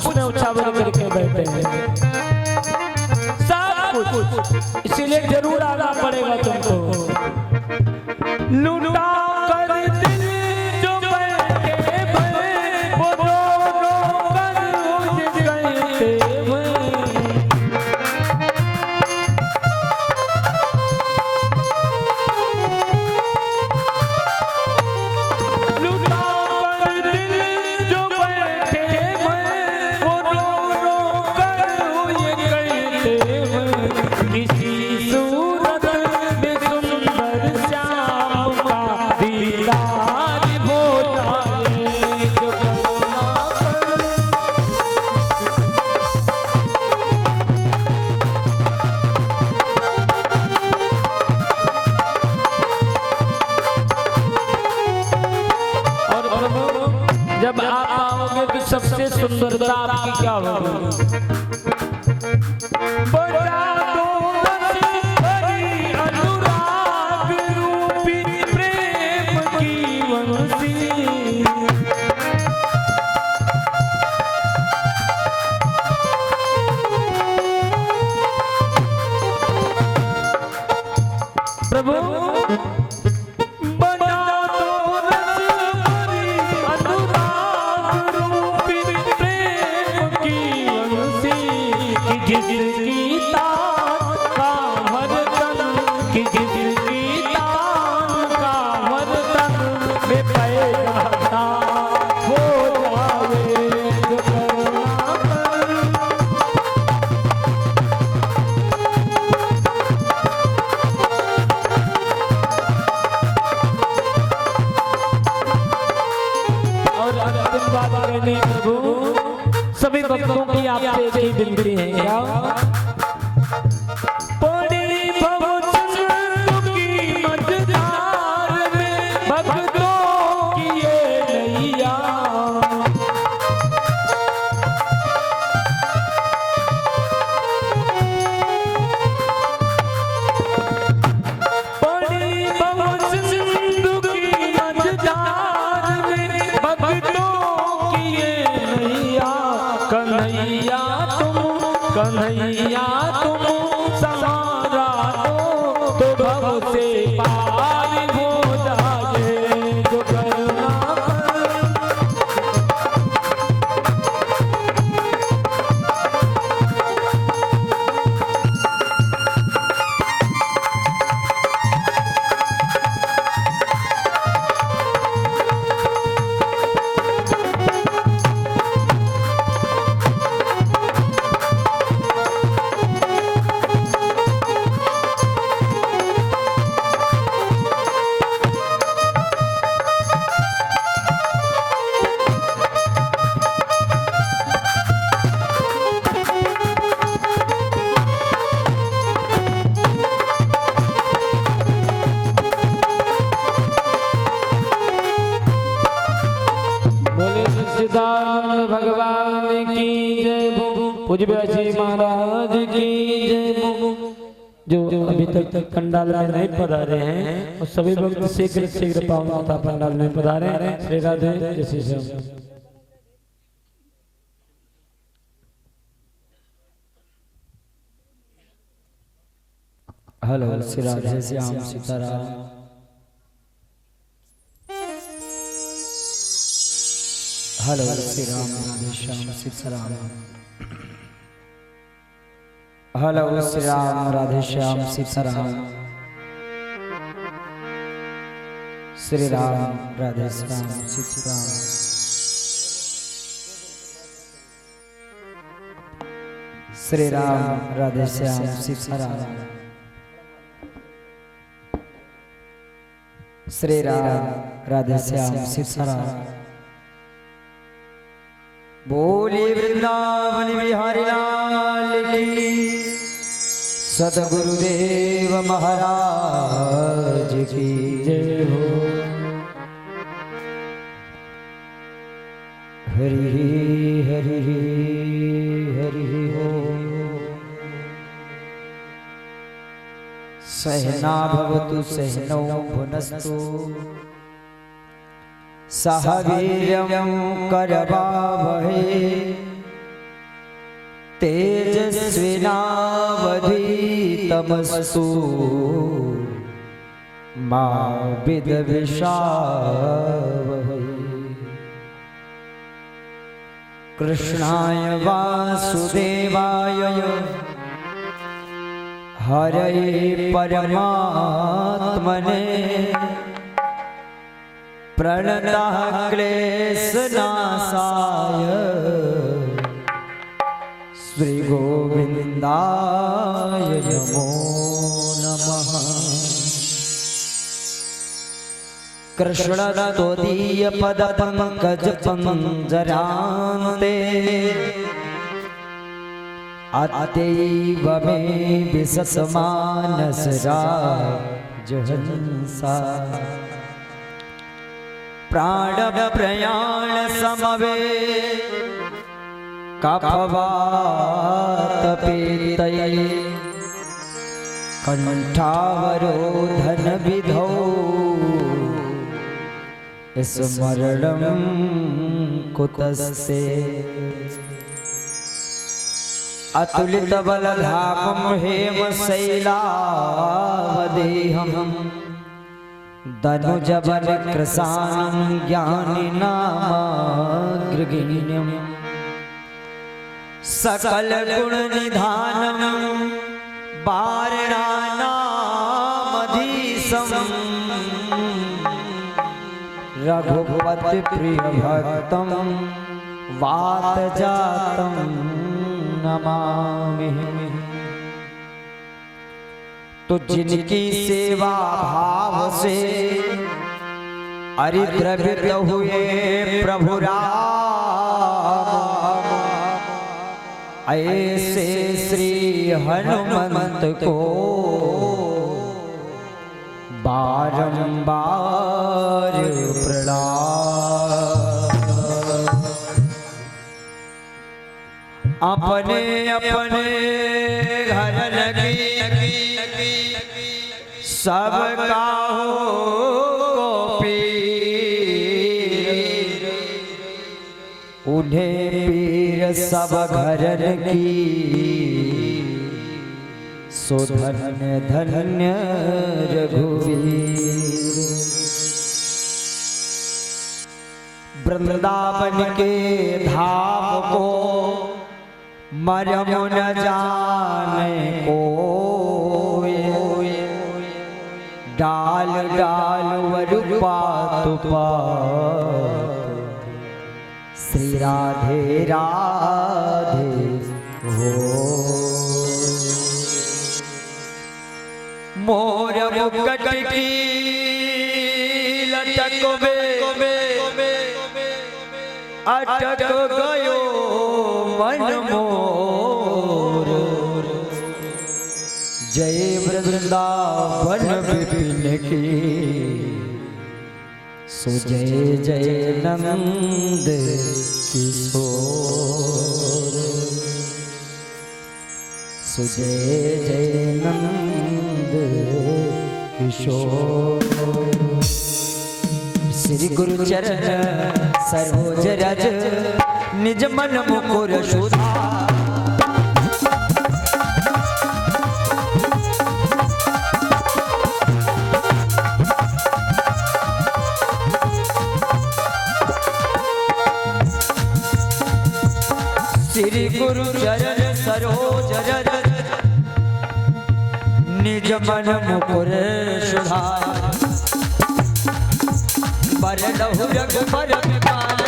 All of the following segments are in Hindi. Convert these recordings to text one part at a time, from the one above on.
कुछ में उछावर करके बैठे हैं, सब कुछ। इसीलिए जरूर आना पड़ेगा तुमको। लूटा कर दिल जो बैठे भरे, वो रो रो कर उज गए थे। जब आप आओगे तो सबसे सुंदरता आपकी क्या होगी? बजा दो हरी अनुराग रूपी प्रेम की वंशी। प्रभु जिसकी तान का वरदान, कि जिसकी तान का वरदान में पैदा हो जावे जो करुणा कर। और अंतिम बात कहनी प्रभु, सभी भक्तों की आपसे एक ही विनती है, क्या? पड़ी भवचंद्र की मझधार में भक्तों की ये नैया। पड़ी भवचंद्र की मझधार में भक्तों की ये नैया। कन्हैया तुम सहारा दो तो भव से पार हो जाए जो करुणा कर। भगवान की जय। पूज्य जी महाराज की जय। जो अभी तक पंडाल में नहीं पधारे हैं और सभी भक्त शीघ्र शीघ्र पावनता पंडाल में पधारे। श्री राधे जय Shri Shyam. Hello Shri Radhe Shyam Sitaram. Hello Shri Ram Radhe Shyam Sitaram. Hello Shri Ram Radhe Shyam Sitaram. Shri Ram Radhe Shyam Sitaram. Shri Ram Radhe Shyam Sitaram. Shri Ram Radhe Shyam Sitaram. बोले वृंदावन बिहारी लाल की, सद्गुरुदेव महाराज की जय हो। हरि हरि हरि हो। सहना भवतु सहनौ भुनस्तु, सह वीर्यं करवावहै, तेजस्विनावधीतमस्तु मा विद्विषावहै। कृष्णाय वासुदेवाय हरये परमात्मने प्रणतः क्लेशनाशाय श्री गोविंदाय नमो नमः। कृष्णतोदीय पद पंकज पंजरान्ते अतैव मे विशसमानस राजहंसा। प्राण प्रयाण समवे कफवात पीतये कंठावरोधन विधौ स्मरणं कुतस्ते। अतुलित बलधामं हेमशैलावदेहं दनुजबल कृशानं ज्ञानिनामग्रगण्यं सकल गुण निधानं वारणानामधीशं रघुपति प्रिय भक्तं वातजातं नमामि। तो जिनकी सेवा भाव से अरिद्रवित हुए प्रभु राम, ऐसे श्री हनुमंत को बारंबार प्रणाम। अपने अपने घर लगी सब काहो को पीर, उन्हें पीर सब घर की सो धन्य धन्य रघुवीर। वृंदावन के धाम को मरम न जाने को, डाल डाल वरुपात श्री राधे राधे हो। मोर मुकुट की लटक में अटक गयो मन मोर, जय वृंदावन विपिन की सो जय जय नंद किशोर, सो जय जय नंद किशोर। श्री गुरु चरण सरोज रज निज मन मुकुर सुधा, श्री गुरु चरण सरोज रज निज मन मुकुर सुधार। बरदहु रघुबर विपाल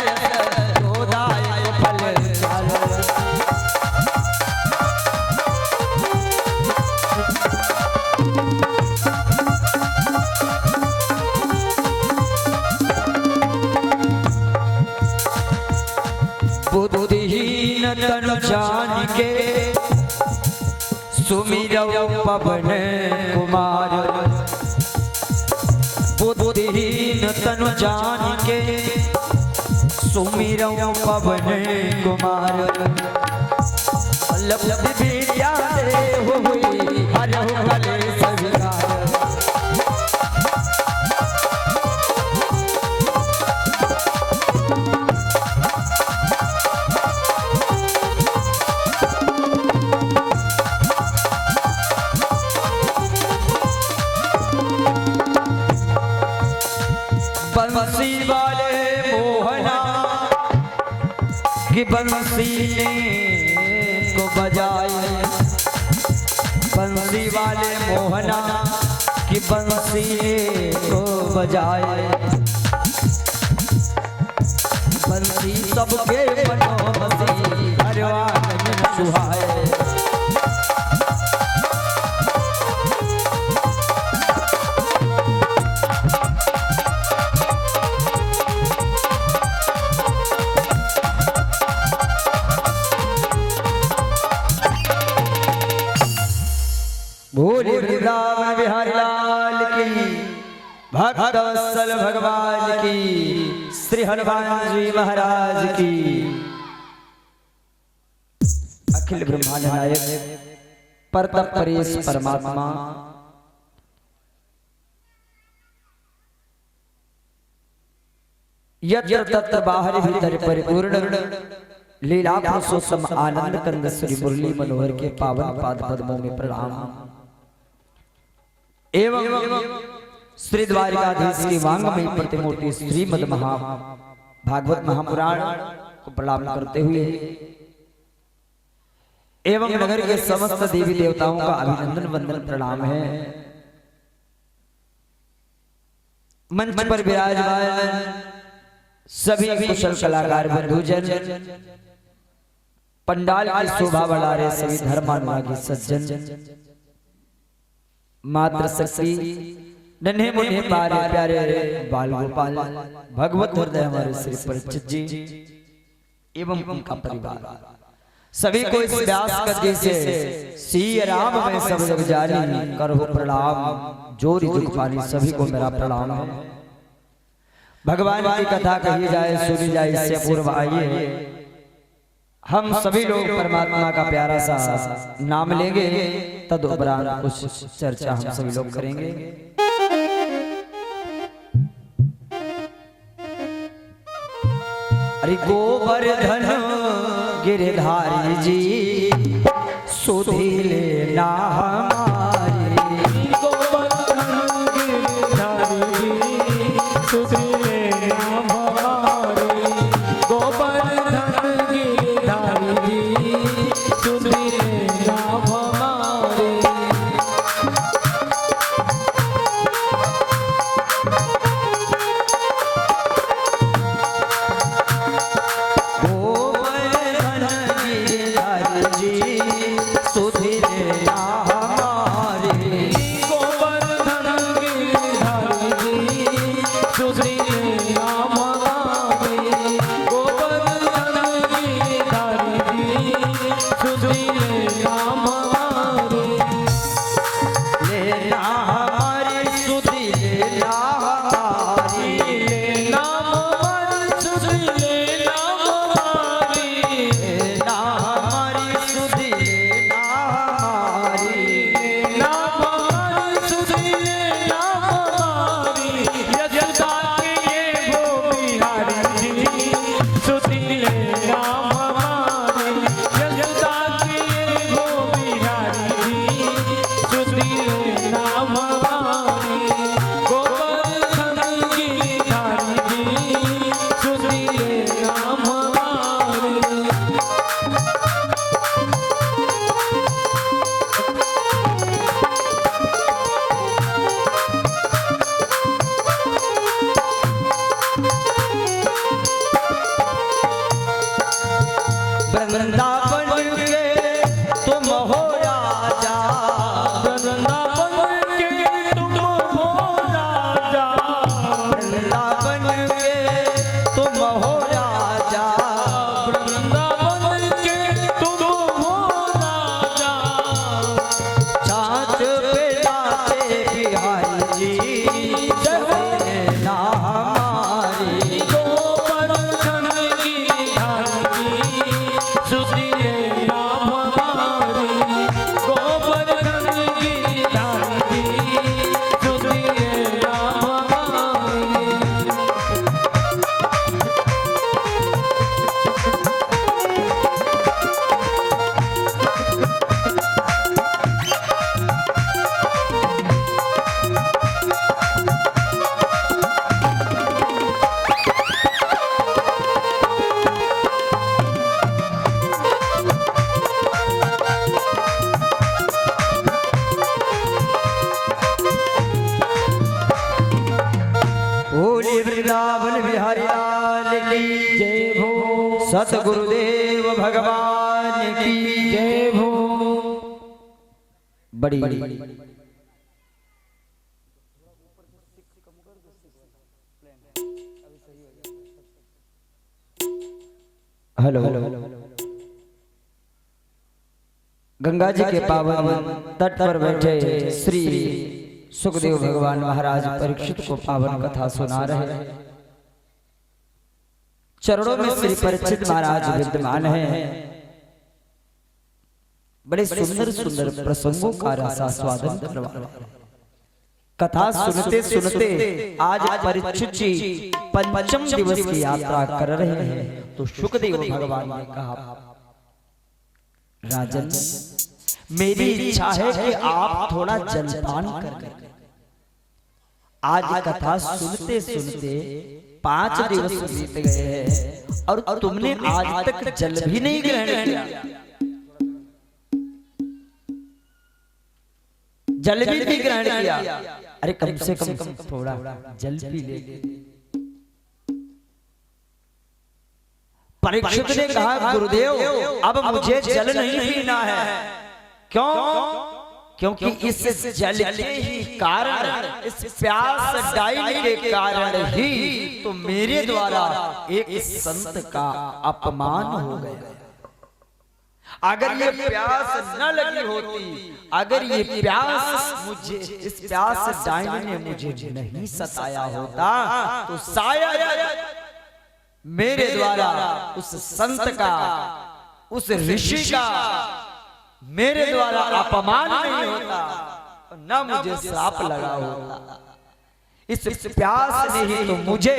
दोदायक फल चाल, बुद्धिहीन तनु जानिके सुमिरौ पवन कुमार। बुद्धिहीन तनु जानिके सुमिरौ पवन कुमार। लब्ध विद्या देहु हुई हरहु कलेश विकार, कि बंसी ने को बजाए, बंसी वाले मोहना कि बंसी को बजाए, बंसी सबके मनो बसी हरवान सुहाए। भोले वृंदावन बिहारी लाल की, भक्त वत्सल भगवान की, श्री हनुमान जी महाराज की। अखिल ब्रह्मांड नायक परतप परेश परमात्मा यत्र तत्र बाहर भीतर परिपूर्ण लीला पुरुषोत्तम आनंद कंद श्री मुरली मनोहर के पावन पाद पद्मों में प्रणाम एवं श्री द्वारिकाधीश की वांग में प्रतिमूर्ति श्रीमद भागवत महापुराण को प्रणाम करते हुए एवं नगर के समस्त देवी देवताओं का अभिनंदन वंदन प्रणाम है। मंच पर विराजमान सभी कुशल कलाकार बंधुजन, पंडाल की शोभा बढ़ा रहे सभी धर्मानुरागी सज्जन, मात्र शक्ति नन्हे मुन्ने प्यारे प्यारे बाल गोपाल भगवत हृदय हमारे श्री परिचित जी एवं उनका परिवार सभी को इस व्यास गद्दी से सिया राम में सब जग जानी करो प्रणाम, जोरी दुख पानी सभी को मेरा प्रणाम है। भगवान की कथा कही जाए सुनी जाए इससे पूर्व आइए हम सभी लोग परमात्मा का प्यारा सा नाम लेंगे, तदुपरांत कुछ चर्चा हम सभी लोग करेंगे। अरे गोवर्धन गिरधारी जी सुधी लेना हमारी, गोवर्धन गिरधारी जी सुधी लेना हमारी, गोवर्धन गिरधारी जी सुधी लेना हमारी। गोवर्धन गिरधारी जी सुधी लेना हमारी, सतगुरुदेव भगवान की जय हो। बड़ी हेलो गंगा जी के पावन तट पर बैठे श्री सुखदेव भगवान महाराज परीक्षित को पावन कथा सुना रहे हैं। चरणों में श्री परीक्षित महाराज विद्यमान हैं। बड़े सुंदर सुंदर प्रसंगों का रसास्वादन करवा रहे हैं। कथा सुनते सुनते आज परीक्षित जी पंचम दिवस की यात्रा कर रहे हैं। तो सुखदेव भगवान ने कहा, राजन मेरी इच्छा है कि आप थोड़ा जलपान कर लें। आज कथा सुनते सुनते 5 दिवस बीत गए हैं और तुमने आज तक जल भी नहीं ग्रहण किया। जल भी नहीं ग्रहण किया। अरे कम से कम थोड़ा जल पी ले। परीक्षित ने कहा, गुरुदेव अब मुझे जल नहीं पीना है। क्यों? क्योंकि इस जल के ही कारण, इस प्यास डालने के कारण ही तो मेरे द्वारा एक संत का अपमान हो गया। अगर ये प्यास न लगी होती, अगर ये प्यास मुझे, इस प्यास डालने ने मुझे नहीं सताया होता तो शायद मेरे द्वारा उस संत का, उस ऋषि का मेरे द्वारा अपमान नहीं होता, न मुझे श्राप लगा होता। इस प्यास ने ही तो मुझे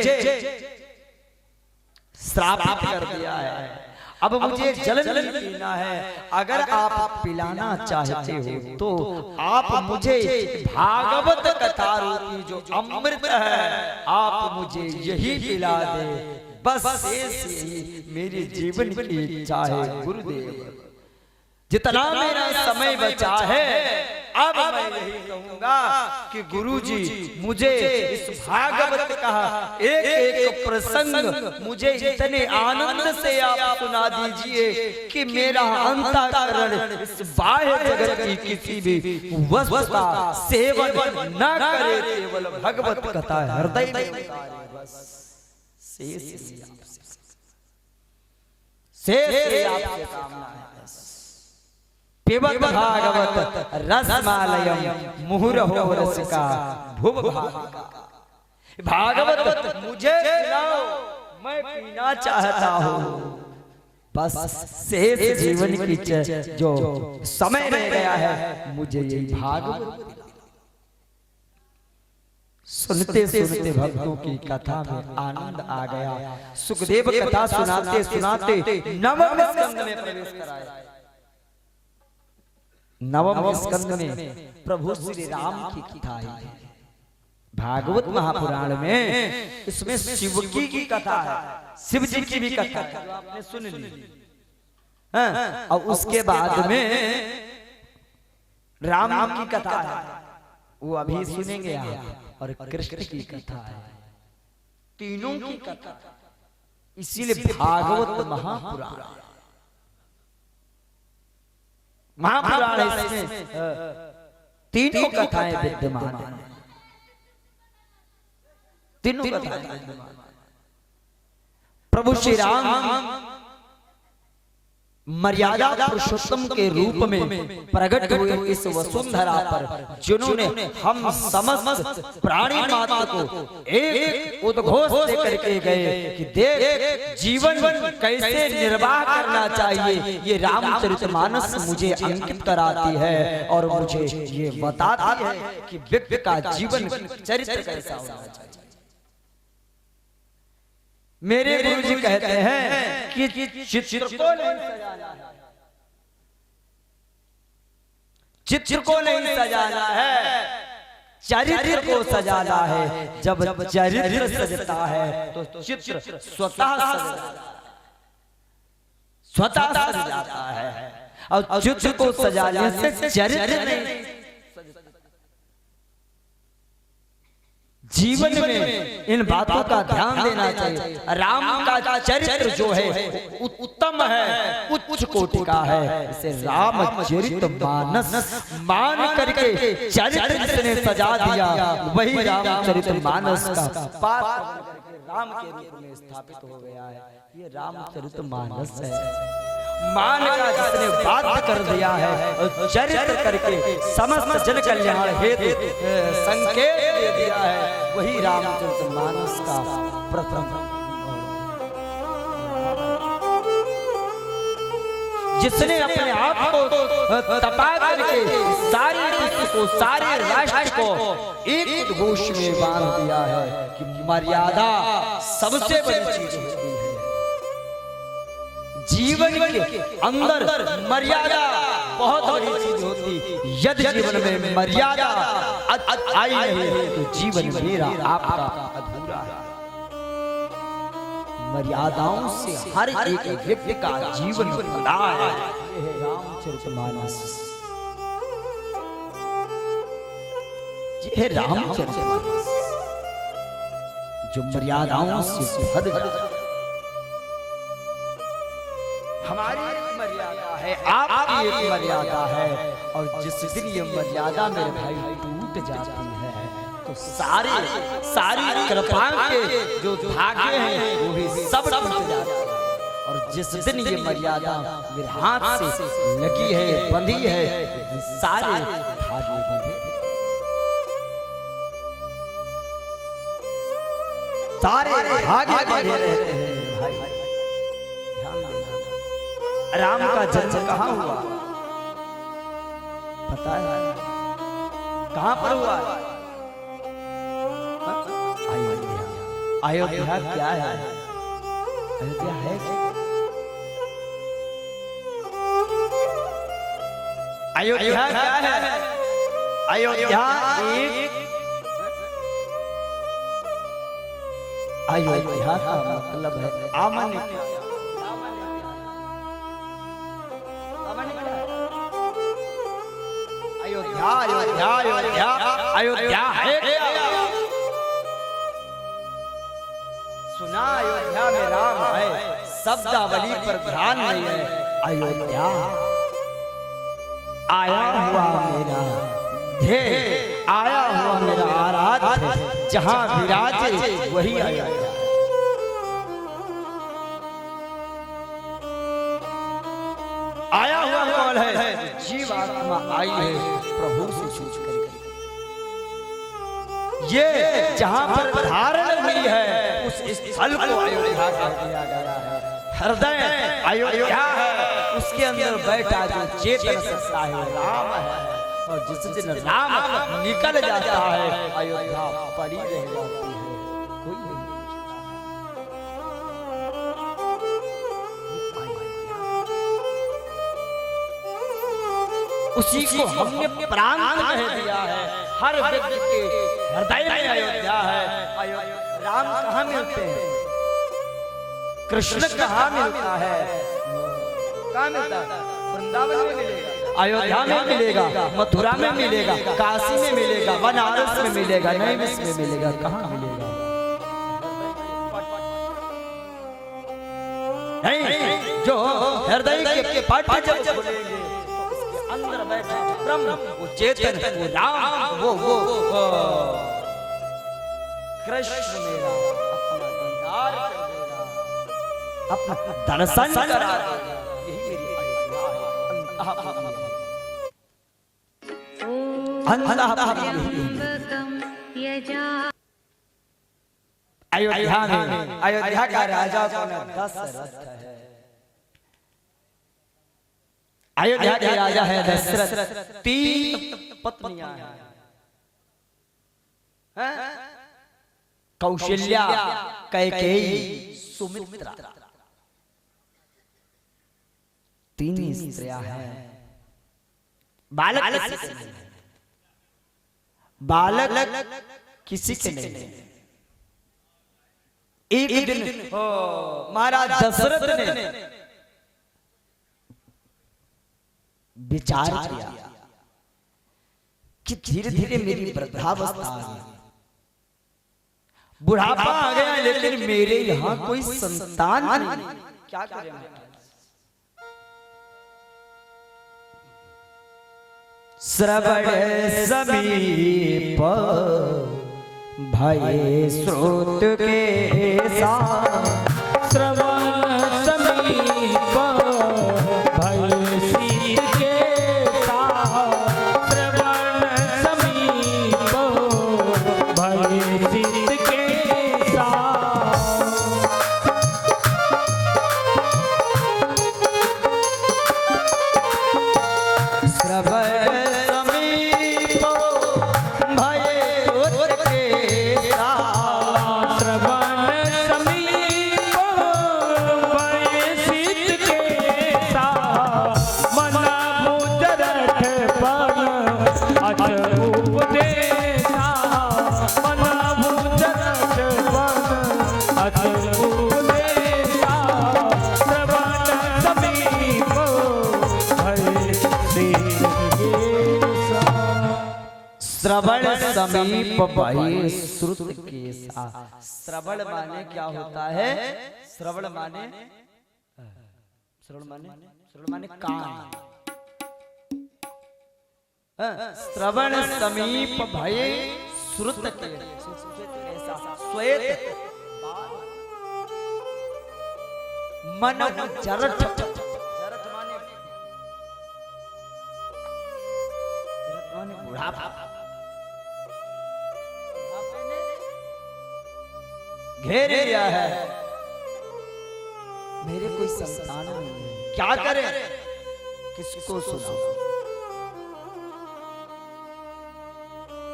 श्रापित कर दिया है। अब मुझे जल नहीं पीना है। अगर आप पिलाना चाहते हो तो आप मुझे भागवत कथा रूपी जो अमृत है, आप मुझे यही पिला दे। बस यही मेरे जीवन की इच्छा है गुरुदेव। जितना मेरा समय बचा है, अब मैं यही कहूंगा कि गुरुजी मुझे इस भागवत का एक एक प्रसंग मुझे इतने आनंद से आप सुना दीजिए कि मेरा अंतःकरण इस बाह्य जगत की किसी भी वस्तु का सेवन न करे, केवल भगवत कथा हृदय में उतारे। बस शेष आपसे कामना है। पिबत भागवत रसमालयम मुहुरहो रसिका भुव भागवत मुझे खिलाओ, मैं पीना चाहता हूँ। बस शेष जीवन की जो समय रह गया है, मुझे यही भागवत। सुनते सुनते भक्तों की कथा में आनंद आ गया। सुखदेव कथा सुनाते सुनाते नवम स्कंद में प्रवेश कराया। नवम स्कंद में प्रभु श्री राम की कथा है। भागवत महापुराण में इसमें शिव की कथा है, शिव जी की भी कथा है, आपने सुन ली। और उसके बाद में राम की कथा है, वो अभी सुनेंगे आप। और कृष्ण की कथा है, तीनों की कथा। इसीलिए भागवत महापुराण, महापुराण इसमें तीनों कथाएं विद्यमान हैं। तीनों कथाएं विद्यमान। प्रभु श्री राम मर्यादा पुरुषोत्तम के रूप में प्रकट हुए इस वसुंधरा पर, जिन्होंने हम समस्त प्राणी मात्र को एक उद्घोष देकर के गए कि देख जीवन कैसे निर्वाह करना चाहिए, ये रामचरितमानस मुझे अंकित कराती है और मुझे ये बताती है कि व्यक्ति का जीवन चरित्र कैसा होना चाहिए। मेरे गुरुजी कहते हैं कि चित्र को नहीं सजाना है, चित्र को नहीं सजाना है, चरित्र को सजाना है। जब चरित्र सजता है तो चित्र स्वतः सज जाता है। और चित्र को सजाने से चरित्र नहीं। जीवन में इन बातों का ध्यान देना चाहिए। राम का चरित्र जो है उत्तम है, उच्च कोटि का है। इसे रामचरित मानस मान करके चरित्र जिसने सजा दिया, वही रामचरित मानस का पाठ करके राम के रूप में स्थापित हो गया है। ये रामचरित मानस है। मान का जिसने बाध्य कर दिया है, चरित्र करके समस्त जन कल्याण हेतु संकेत दे दिया है, वही रामचरित मानस का प्रथम। जिसने अपने आप को तपा करके सारी विश्व को, सारे राष्ट्र को एक उद्घोष में बांध दिया है कि मर्यादा सबसे बड़ी चीज होती है। जीवन के अंदर मर्यादा बहुत बड़ी चीज होती। यदि जीवन में मर्यादा आई नहीं तो जीवन मेरा आपका अधूरा है। मर्यादाओं से हर एक व्यक्ति का जीवन बना है। रामचरितमानस, ये रामचरितमानस जो मर्यादाओं से भर जाता। हमारी एक मर्यादा है, आपकी एक मर्यादा है, और जिस दिन ये मर्यादा मेरे भाई टूट जाती है तो सारी कृपा के जो धागे हैं वो भी सब टूट जाते हैं। और जिस दिन ये मर्यादा मेरे हाथ से लगी है, बंधी है, सारे धागे बंधे, सारे धागे बंधे रहते हैं। भाई ध्यान देना, राम का जन्म कहाँ हुआ पता है? कहाँ पर हुआ? अयोध्या। अयोध्या क्या है? अयोध्या है क्या? अयोध्या क्या है? अयोध्या एक, अयोध्या का मतलब है आमन। अयोध्या अयोध्या अयोध्या अयोध्या है क्या? सुना अयोध्या में राम है, शब्दावली पर ध्यान नहीं है। अयोध्या आया हुआ मेरा ध्येय, आया हुआ मेरा आराध्य, जहां विराजे वही अयोध्या। आया हुआ कौन है? जीवात्मा आई है प्रभु से छूट कर। ये जहां पर धारण हुई है उस स्थल को अयोध्या कह दिया गया है। हृदय अयोध्या है, उसके अंदर बैठा जो चेतन सत्ता है राम है। और जिस दिन राम निकल जाता है अयोध्या पड़ी रह जाती है, कोई नहीं। उसी को हमने प्राण कह दिया है। हर व्यक्ति के हृदय में अयोध्या है। राम कहाँ मिलते हैं? कृष्ण कहाँ मिलता है? कहाँ मिलता है? वृंदावन में मिलेगा, अयोध्या में मिलेगा, मथुरा में मिलेगा, काशी में मिलेगा, बनारस में मिलेगा, नैमिष में मिलेगा। कहाँ मिलेगा? नहीं, जो हृदय के पट जब खुलेंगे अंदर बैठे ब्रह्म, वो चेतन, वो राम, वो कृष्ण मेरा अपना दीदार कर देगा, अपना दर्शन करा देगा। यही मेरी अयोध्या में। अयोध्या का राजा कौन है? दशरथ है। अयोध्या के राजा है दशरथ। 3 पत्नियां हैं, कौशल्या, कैकेयी, सुमित्रा। 3 स्त्रियां हैं। बालक किसी के नहीं। एक दिन महाराज दशरथ ने विचार किया कि धीरे धीरे मेरी वृद्धावस्था आ गई, बुढ़ापा आ गया लेकिन मेरे यहाँ कोई संतान नहीं, क्या करें? श्रवण समीप भय स्रोत के साथ, श्रवण समीप भय शीत के साथ, श्रवण समीप भय शीत के साथ। श्रवण श्रवण समीप भय श्रुत के साथ। श्रवण माने क्या होता है? श्रवण माने कान। श्रवण समीप भय श्रुत के श्वेत मन जरठ, जरठ माने बुढ़ापा, घेर लिया है, मेरे कोई संतान नहीं है, क्या करे? किसको सुनाऊं,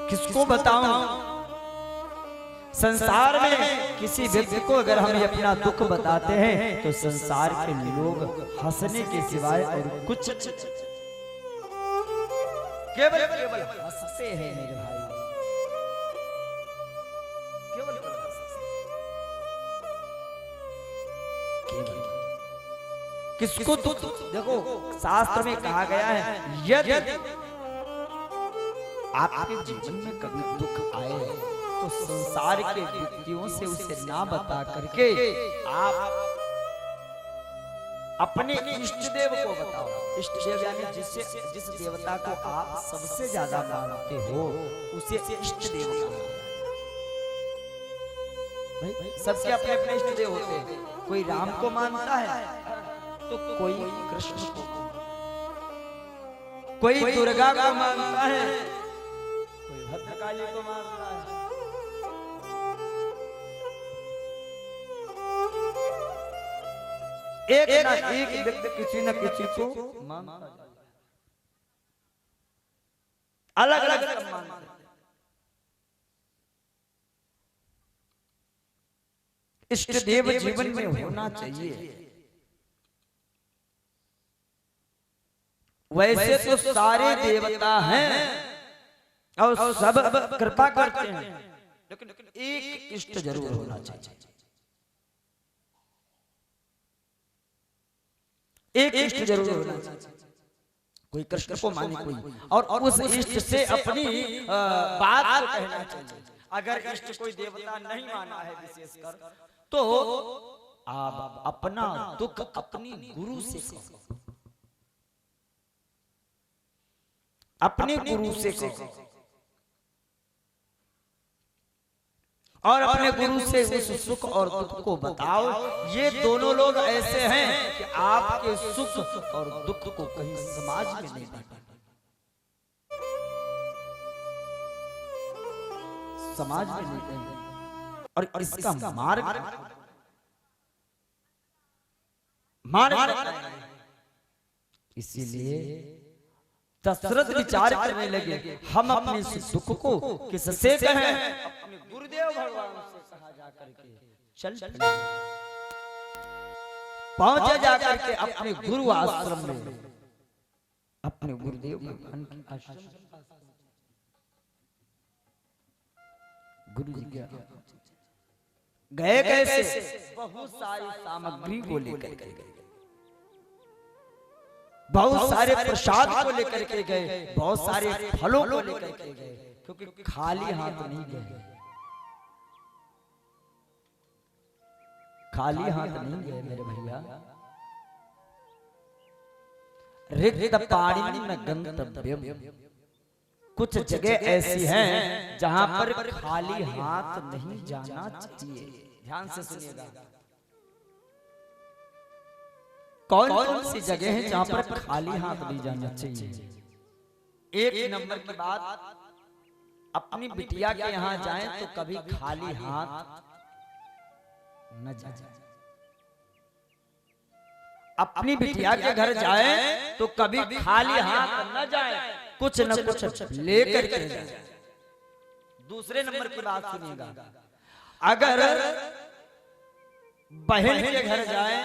किसको बताऊं? संसार में किसी व्यक्ति को अगर हम अपना दुख बताते हैं तो संसार के लोग हंसने के सिवाय और कुछ केवल हंसते हैं मेरे भाई, केवल किसको दुख? देखो शास्त्र में कहा गया है यदि आपके जीवन में कभी दुख आए तो संसार के व्यक्तियों से उसे ना बता करके आप अपने इष्ट देव को बताओ। इष्ट देव यानी जिस देवता को आप सबसे ज्यादा मानते हो उसे इष्ट देव कहा जाता है। सबके अपने अपने इष्ट देव होते हैं, कोई राम को मानता है तो कोई कृष्ण को, कोई दुर्गा को मानता है, कोई भद्रकाली को मानता है। एक ना एक व्यक्ति किसी न किसी को मानता है, अलग अलग मानता है। इष्ट देव जीवन में होना चाहिए। वैसे तो सारे देवता हैं और सब कृपा करते हैं, लेकिन एक इष्ट जरूर होना चाहिए। एक इष्ट जरूर होना चाहिए। कोई कृष्ण को माने कोई, और उस इष्ट से अपनी बात को कहना चाहिए। अगर इष्ट कोई देवता नहीं माना है विशेषकर, तो आप अपना दुख अपनी गुरु से कहो, अपने गुरु से कहो, और अपने गुरु से उस सुख और दुख को बताओ। ये दोनों लोग ऐसे हैं कि आपके सुख और दुख को कहीं समाज में नहीं बांटेंगे, समाज में नहीं देंगे। और इसका मार्ग इसीलिए दशरथ विचार करने लगे, हम अपने दुख को किससे कहें? अपने गुरुदेव भगवान से कहा जाकर के चल पहुंचे जाकर के अपने गुरु आश्रम में, अपने गुरुदेव भगवान के आश्रम। गुरु जी गए कैसे? बहुत सारी सामग्री को लेकर के गए, बहुत सारे प्रसाद को लेकर के गए, बहुत सारे फलों को लेकर के गए, क्योंकि खाली हाथ नहीं गए। खाली हाथ नहीं गए मेरे भैया। रिक्त पाणी न गंतव्यम, कुछ जगह ऐसी हैं जहां पर खाली हाथ नहीं जाना चाहिए। ध्यान से सुनिएगा, कौन कौन सी जगह है जहां पर खाली हाथ नहीं जाना चाहिए। एक नंबर की बात, अपनी बिटिया के यहाँ जाएं तो कभी खाली हाथ न जाए। अपनी बिटिया के घर जाएं तो कभी खाली हाथ न जाए, कुछ न कुछ लेकर के जाए। दूसरे नंबर की बात सुनिएगा, अगर बहन के घर जाए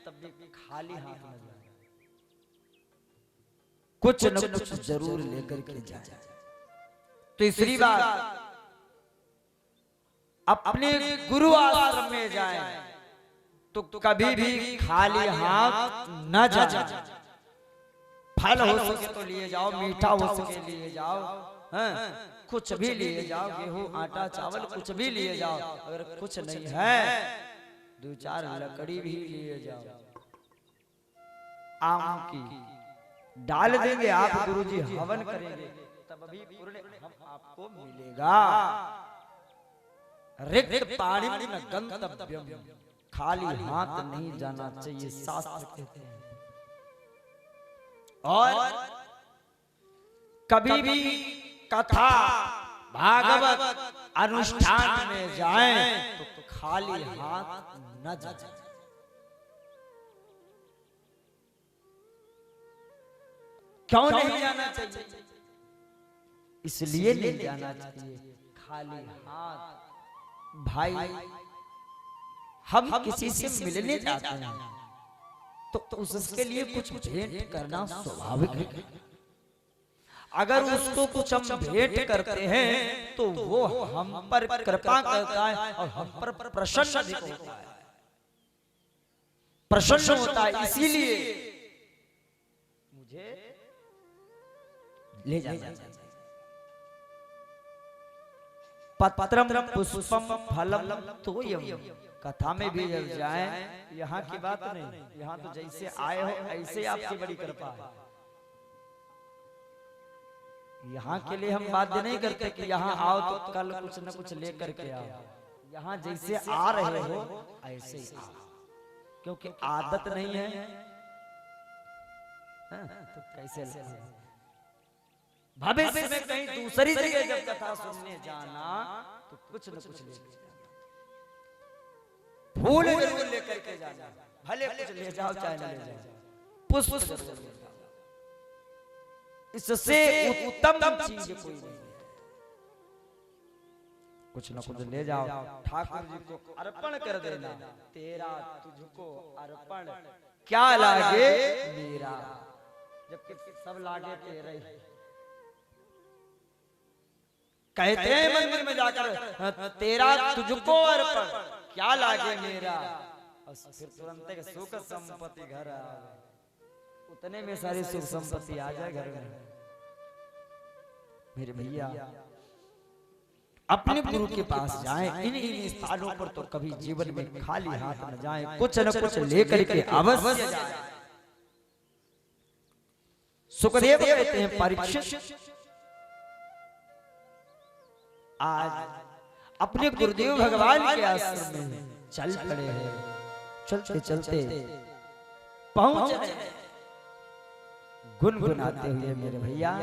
तब भी खाली हाथ न जाए, कुछ न कुछ जरूर लेकर के जाए। तीसरी बात, अपने गुरु आश्रम में जाए तो कभी भी खाली हाथ न जाए। फल हो सके तो लिए जाओ, मीठा हो सके लिए जाओ, कुछ भी लिए जाओ, गेहूं आटा चावल कुछ भी लिए जाओ। अगर कुछ नहीं है 2-4 लकड़ी भी लिए जाओ, आम की डाल देंगे आप, गुरुजी हवन करेंगे, तब भी पुण्य हम आपको मिलेगा। रिक्त पाणी न गंतव्यम, खाली हाथ नहीं जाना चाहिए, शास्त्र कहते हैं। और कभी भी कथा भागवत अनुष्ठान में जाएं तो खाली हाथ न जाए। क्यों नहीं जाना चाहिए? इसलिए नहीं जाना चाहिए, खाली हाथ भाई हम किसी से मिलने जाते हैं तो उसके लिए कुछ भेंट करना स्वाभाविक है। अगर उसको कुछ हम भेंट करते हैं तो वो हम पर कृपा करता है और हम पर प्रसन्न होता है, प्रसन्न होता है। इसीलिए मुझे ले जाना चाहिए। पत्रम पुष्पम फलम तोयम, कथा में भी जब जाए, यहाँ की बात नहीं, यहाँ तो जैसे आए हो ऐसे आपकी बड़ी कृपा है। यहाँ के लिए हम बाध्य नहीं करते कि यहाँ आओ तो कल कुछ न कुछ लेकर के आओ। यहाँ जैसे आ रहे हो ऐसे ही आओ, क्योंकि आदत नहीं है तो कैसे भविष्य में कहीं दूसरी जगह जब कथा सुनने जाना तो कुछ न कुछ लेकर जाना, फूल जरूर लेकर के जाना, भले कुछ ले जाओ चाहे न ले जाओ, पुष्प जरूर ले जाओ। इससे उत्तम चीज कोई नहीं है। कुछ न कुछ ले जाओ, ठाकुर जी को अर्पण कर देना। तेरा तुझको अर्पण क्या लागे मेरा, जबकि सब लागे तेरे। कहते हैं मंदिर में जाकर तेरा तुझको अर्पण क्या लागे मेरा, और फिर तुरंत सुख संपत्ति घर आ गए, उतने में सारी सुख संपत्ति आ जाए घर में। मेरे भैया अपने गुरु के पास जाएं, इन स्थानों पर तो कभी जीवन में खाली हाथ न जाएं, कुछ न कुछ लेकर के अवश्य जाएं। सुखदेव कहते हैं परीक्षित आज अपने गुरुदेव भगवान के आश्रम में चल पड़े हैं। चलते चलते पहुंच गुनगुनाते हुए मेरे भैया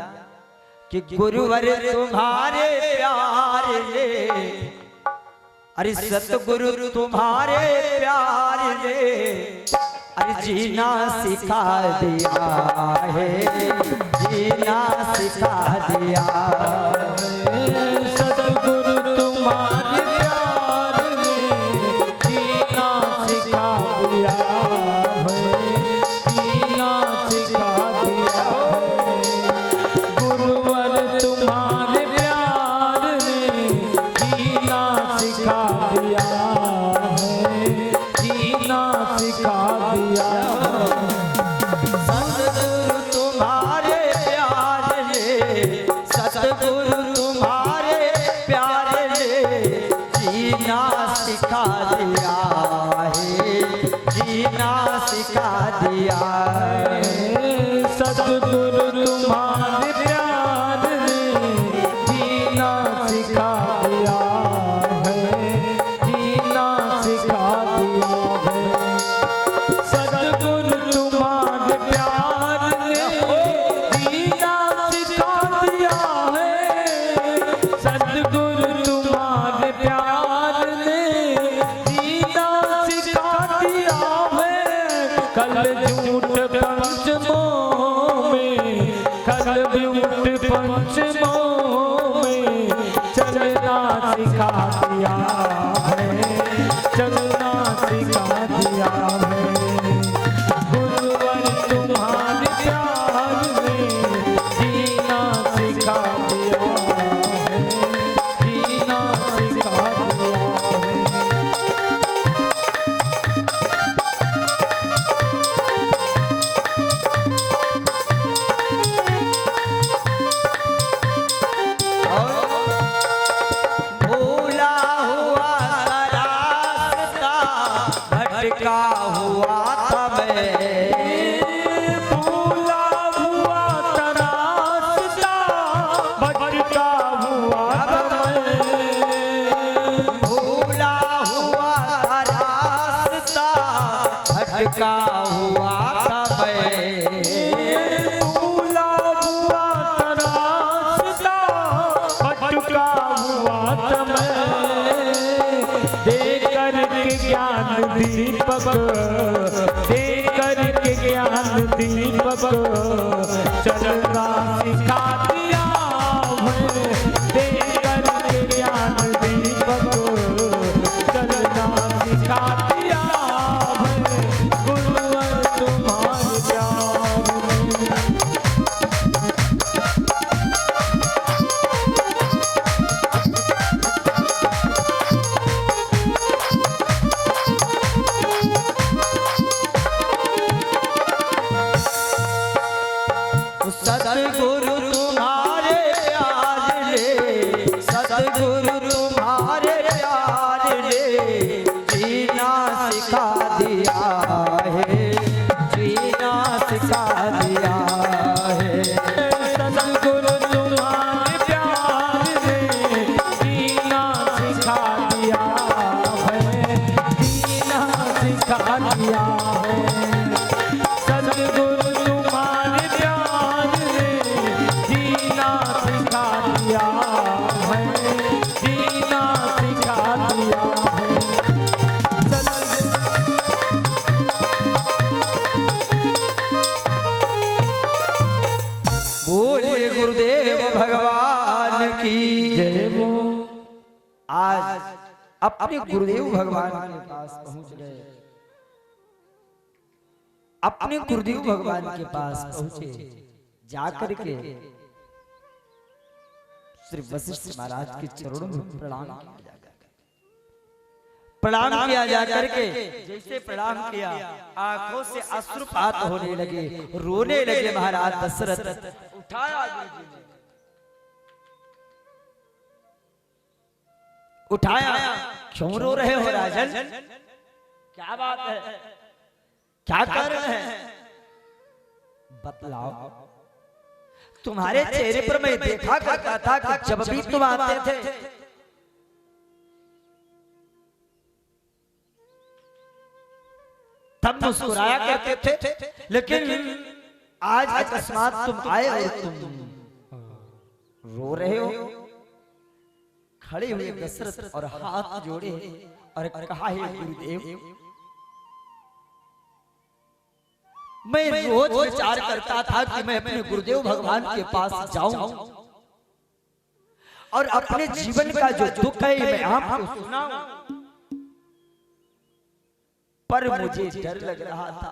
कि गुरुवर तुम्हारे प्यार ले, अरे सतगुरु तुम्हारे प्यार ले, अरे जीना सिखा दिया है, जीना सिखा दिया। सतगुरु तुम्हारे प्यार में जीना सिखा दिया है, जीना सिखा दिया है। गुरुवर तुम्हारे प्यार में जीना सिखा दिया है, जीना सिखा दिया है। सतगुरु तुम्हारे प्यार ले, सतगुरु सिखा दिया है, कदमों में चलना सिखा दिया है, चलना सिखा दिया है। गुरुवर तुम्हारे प्यार में जीना सिखा दिया है, जीना सिखा दिया है। भूला हुआ रास्ता भटका हुआ था मैं, भूला हुआ रास्ता भटका हुआ था मैं, भूला हुआ रास्ता भटका हुआ था मैं, भूला हुआ रास्ता भटका हुआ था मैं। देकर के ज्ञान दीपक, देकर के ज्ञान दीपक चलना सिखा दिया है, देकर के ज्ञान दीपक चलना सिखा दिया है। गुरुवर तुम्हारे प्यार में सतगुरु तुम्हारे प्यार ले, सतगुरु तुम्हारे प्यार ले जीना सिखा दिया है, जीना सिखा दिया है। सतगुरु तुम्हारे प्यार ने जीना सिखा दिया है, जीना सिखा दिया है। सतगुरु तुम्हारे प्यार ने जीना सिखा दिया है, जीना सिखा दिया है। बोलिए गुरुदेव भगवान की जय वो आज अपने गुरुदेव भगवान के पास पहुंच गए, अपने गुरुदेव भगवान के पास पहुंचे, जाकर के श्री वशिष्ठ महाराज के चरणों में प्रणाम किया जाकर, प्रणाम किया जाकर के जैसे प्रणाम किया आंखों से अश्रुपात होने लगे, रोने लगे महाराज दशरथ। उठाया गुरुजी ने, उठाया, क्यों रो रहे हो राजन, क्या बात है, क्या कारण है, बतलाओ। तुम्हारे चेहरे पर मैं देखा करता था कि जब भी तुम आते थे तब मुस्कुराया करते थे, लेकिन आज अकस्मात तुम आए और तुम रो रहे हो। खड़े हुए दशरथ और हाथ जोड़े और कहा, हे गुरुदेव, मैं रोज विचार करता था कि मैं अपने गुरुदेव भगवान के पास जाऊं और अपने जीवन का जो दुख है मैं आपको सुनाऊं, पर मुझे डर लग रहा था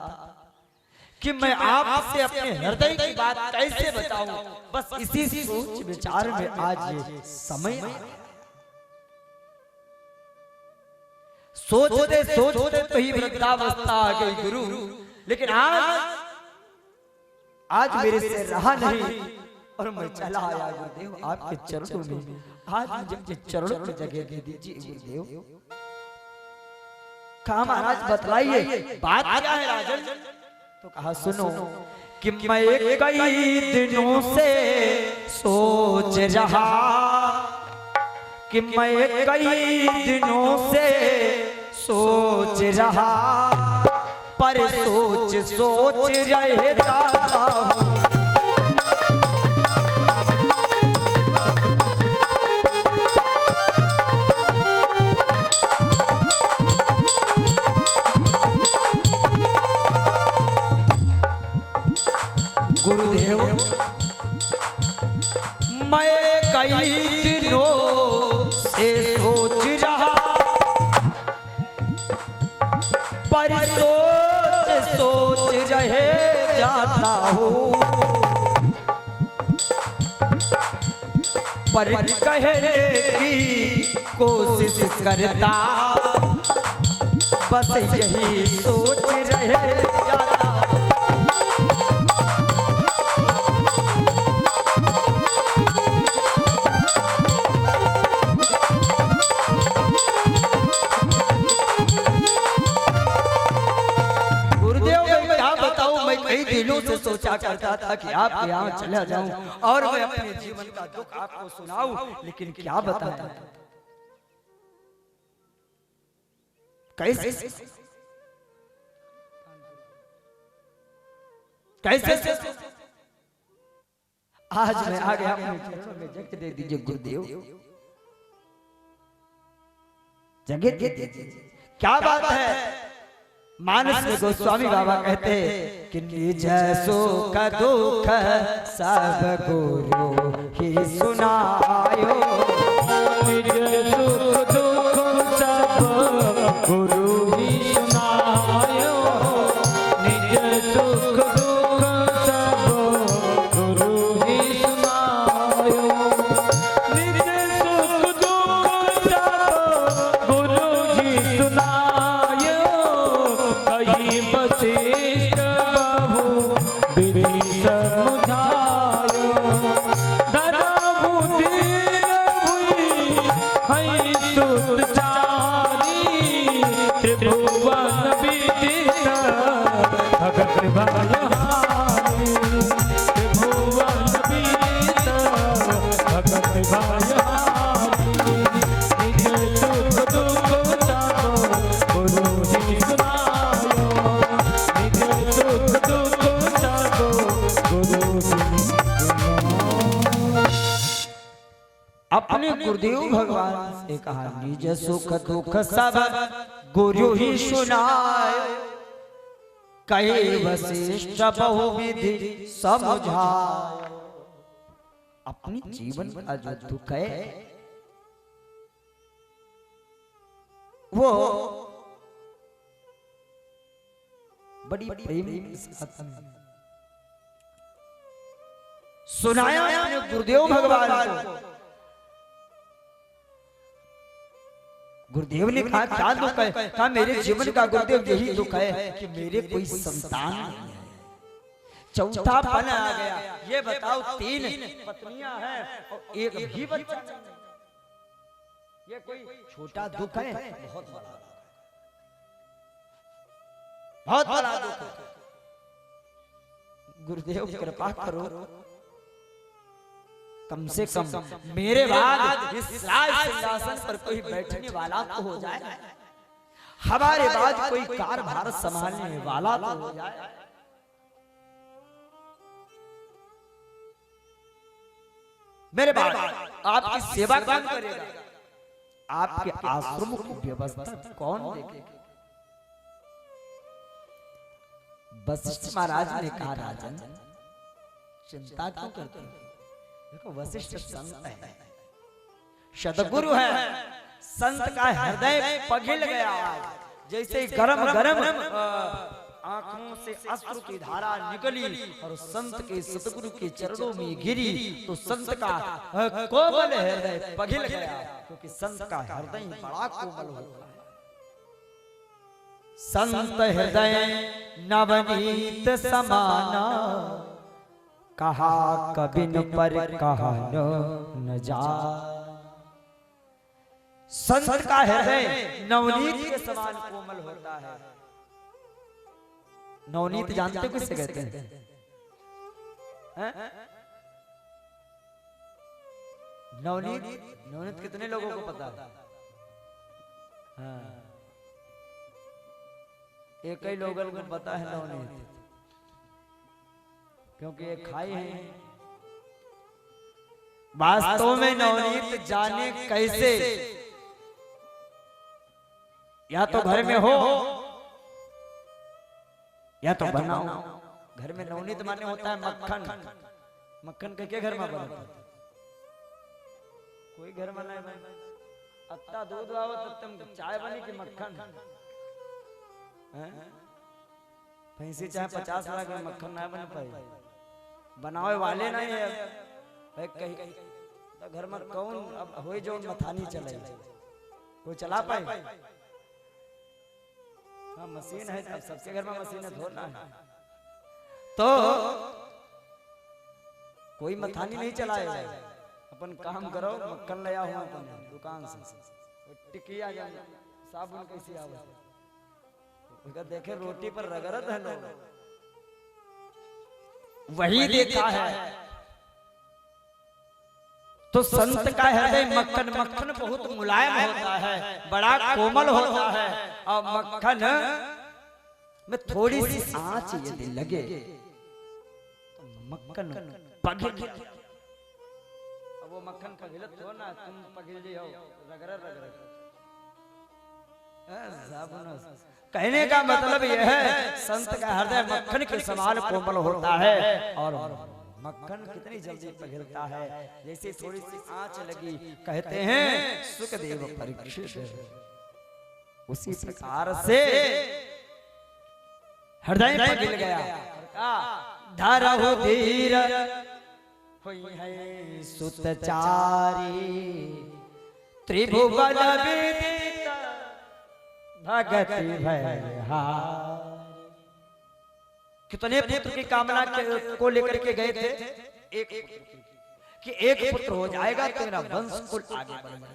कि मैं आपसे अपने हृदय की बात कैसे बताऊं। बस इसी सोच विचार में आज ये समय आया। सोचते सोचते तो ही वृद्धावस्था आ गई गुरु, लेकिन आज मेरे से रहा नहीं और मैं चला आया गुरुदेव आपके चरणों में। आज मुझे अपने चरणों में जगह दे दीजिए गुरुदेव। कहा महाराज बतलाइए बात क्या है राजन। तो कहा सुनो कि मैं कई दिनों से सोच रहा, कि मैं कई दिनों से सोच रहा, पर सोच सोच रहता हूँ। गुरुदेव मैं कई दिनों से सोच रहा, पर सोच सोच रहे जाता हूँ, पर कहने की कोशिश करता, बस यही सोच रहे जाता। दिनों से सोचा करता था कि आपके यहाँ चला जाऊं और मैं अपने जीवन का दुख आपको सुनाऊं, लेकिन क्या बताता, कैसे कैसे आज मैं आ गया अपने चरणों में, जगह दे दीजिए गुरुदेव, जगह दे दीजिए। क्या बात है, मानस में गोस्वामी बाबा कहते हैं कि निज सुख दुख सब गुरु ही सुनायो, निज सुख दुख सब गुरु ही सुनायो, निज सुख दुख सब गुरु ही सुनायो, निज सुख दुख सब गुरु ही सुनायो, कहीं वशिष्ठ बहु विधि समझायो, धर्म दीन हुई हई सुत चारी, त्रिभुवन विदित भगत भाई, त्रिभुवन विदित भगत भाई, निज सुख दुख सब गुरु ही सुनायो, निज सुख दुख सब गुरु ही सुनायो। अपने गुरुदेव भगवान से कहा निज सुख दुख सब गुरु ही सुनाए, कहे वशिष्ठ बहुविधि समझाए। अपनी जीवन का जो दुख है वो बड़ी प्रेम के साथ सुनाया अपने गुरुदेव भगवान को। गुरुदेव ने कहा क्या दुख है, कहा मेरे जीवन का गुरुदेव यही दुख है कि मेरे कोई संतान नहीं है, चौथा पन आ गया। ये बताओ 3 पत्नियां हैं और एक भी बच्चा नहीं, ये कोई छोटा दुख है? बहुत बड़ा, बहुत बड़ा दुख है। गुरुदेव कृपा करो, कम से कम मेरे बाद इस राज सिंहासन पर कोई बैठने वाला तो हो जाए, हमारे बाद कोई कारभार संभालने वाला तो हो जाए। मेरे बाद आपकी सेवा कौन करेगा, आपके आश्रम की व्यवस्था कौन देखेगा? वशिष्ठ महाराज ने कहा राजन चिंता क्यों करते हो, देखो वशिष्ठ संत है, सदगुरु है, संत का हृदय पिघल गया, जैसे गरम गरम आंखों से अश्रु की धारा निकली और संत के सतगुरु के चरणों में गिरी तो संत का कोमल हृदय पिघल गया, क्योंकि संत का हृदय बड़ा कोमल होता है। संत हृदय नवनीत समाना, कहा कबिन पर कहा न जा। संत का हृदय नवनीत के समान कोमल होता है। नवनीत जानते किससे कहते हैं? नवनीत, नवनीत कितने लोगों को पता है? हाँ, एक ही लोगों को पता है नवनीत, क्योंकि ये खाए हैं। वास्तव में नवनीत जाने कैसे, या तो घर में हो या तो बनाओ। घर में नवनीत माने होता है मक्खन, मक्खन के घर में बनता है? कोई घर में नहीं बन अत्ता दूध आवा तो तुम चाय बनी कि मक्खन हैं? भैंसी चाहे 50 लाख में मक्खन ना बन पाए, बनावे वाले नहीं है भाई। कहीं तो घर में कौन अब होए जो मथानी चले, कोई चला पाए? हाँ मशीन है, अब सबके घर में मशीन है, धोना है तो कोई मथानी नहीं चलाएगा। अपन काम करो, मक्खन ले आओ अपन दुकान से, टिकिया या साबुन कैसी आवे, देखे रोटी पर रगड़त है लोग, वही देखा है। तो संत का हृदय मक्खन, मक्खन बहुत मुलायम होता है, बड़ा कोमल होता है, और मक्खन में थोड़ी सी आंच यदि लगे तो मक्खन पघिल। अब वो मक्खन पघिलत हो ना, तुम पघिल जी हो, रगड़ रगड़ साबुन। कहने का मतलब यह है संत का हृदय मक्खन के समान कोमल होता है, और मक्खन कितनी जल्दी पिघलता है, जैसे थोड़ी सी आंच लगी। कहते हैं सुखदेव परीक्षित, उसी प्रकार से हृदय पिघल गया। धरहु धीर हुई है सुतचारी, त्रिभुवन विदित भगति भयहारी। कितने पुत्र की कामना को लेकर के गए थे? एक कि एक पुत्र हो जाएगा तेरा वंश कुल आगे बढ़ेगा।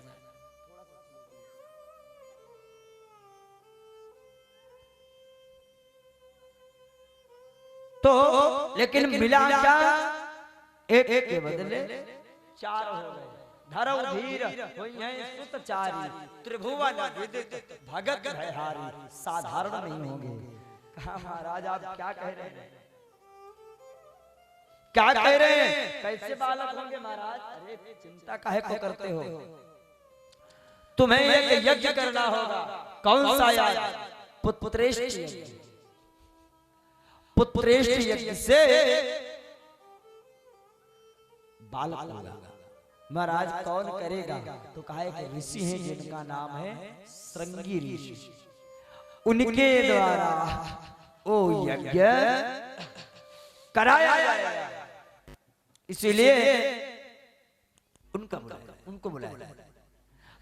तो लेकिन मिला क्या? एक के बदले 4 हो गए। धरहु धीर हुई है सुतचारी, त्रिभुवन विदित भगत भयहारी। साधारण नहीं होंगे। कहा महाराज आप क्या कह रहे हैं? क्या कह रहे हैं? कैसे बालक होंगे महाराज? अरे चिंता काहे को करते हो? तुम्हें एक यज्ञ करना होगा। कौन सा यज्ञ? पुत्रेष्टि यज्ञ। पुत्रेष्टि यज्ञ से बालक होगा। महाराज कौन करेगा? तो कहा एक ऋषि हैं जिनका नाम है श्रृंगी ऋषि, उनके द्वारा ओ यज्ञ कराया जाएगा। इसीलिए उनको बुलाया।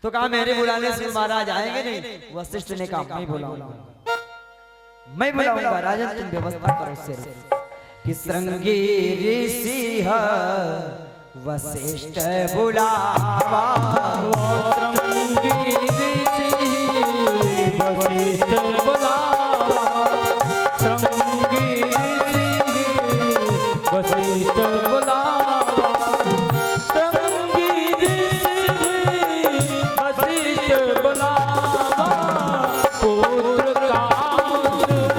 तो कहा मेरे बुलाने से महाराज आएंगे नहीं? वशिष्ठ ने कहा मैं बुलाऊंगा, मैं बुलाऊंगा। राजन तुम व्यवस्था करो सिर कि श्रृंगी ऋषि है वशिष्ठ बुलावा। श्रृंगी ऋषि वशिष्ठ बुलावा, श्रृंगी ऋषि वशिष्ठ बुलावा, श्रृंगी ऋषि वशिष्ठ बुलावा। पुत्र काम शुभ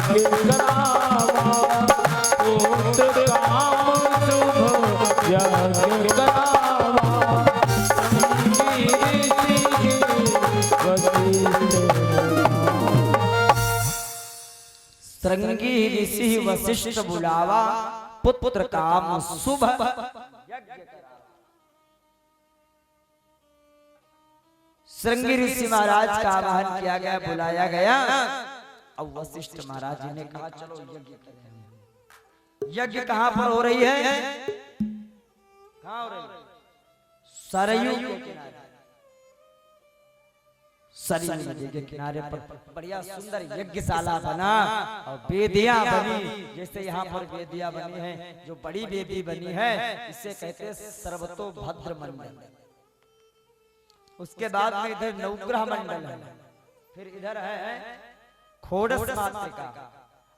यज्ञ करावा, पुत्र काम शुभ यज्ञ करावा, श्रृंगी ऋषि श्रृंगी ऋषि वशिष्ठ बुलावा, पुत्र काम शुभ यज्ञ करा। श्रृंगी ऋषि महाराज का आवाहन किया गया, बुलाया गया। अब वशिष्ठ महाराज जी ने कहा चलो यज्ञ करें। यज्ञ कहां पर हो रही है? कहां हो रही है? सरयू के किनारे। सरयू नदी के किनारे पर बढ़िया सुंदर यज्ञशाला बना और वेदियां बनी। जैसे यहाँ पर वेदियां बनी है, जो बड़ी वेदी बनी है इसे कहते हैं सर्वतोभद्र मंडल। उसके बाद में इधर नवग्रह मंडल है, फिर इधर है खोड़स मातृका,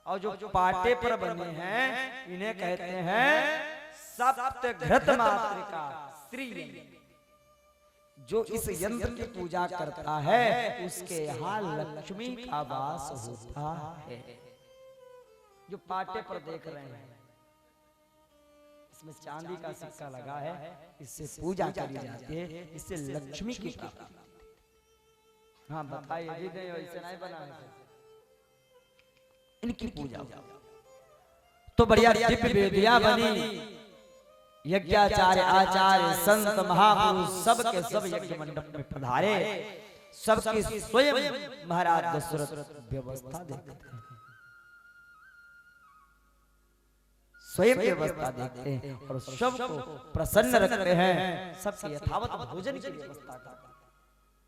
और जो पाटे पर बने हैं इन्हें कहते हैं सप्तघृत मातृका स्त्री। जो इस यंत्र की पूजा करता है उसके यहाँ लक्ष्मी का वास होता है। जो पाटे पर देख रहे हैं इसमें चांदी का सिक्का लगा है, इससे पूजा करी जाती है, इससे लक्ष्मी की प्राप्ति। हाँ बताइए जी, ऐसे नहीं बना है, इनकी पूजा। तो बढ़िया दिव्य वेदियां बनी, यज्ञाचार्य आचार्य संत महापुरुष सब के सब यज्ञ मंडप में पधारे। सबकी स्वयं महाराज दशरथ व्यवस्था देखते हैं, स्वयं व्यवस्था देखते हैं और सबको प्रसन्न रखते हैं। सबके यथावत भोजन की व्यवस्था करते हैं।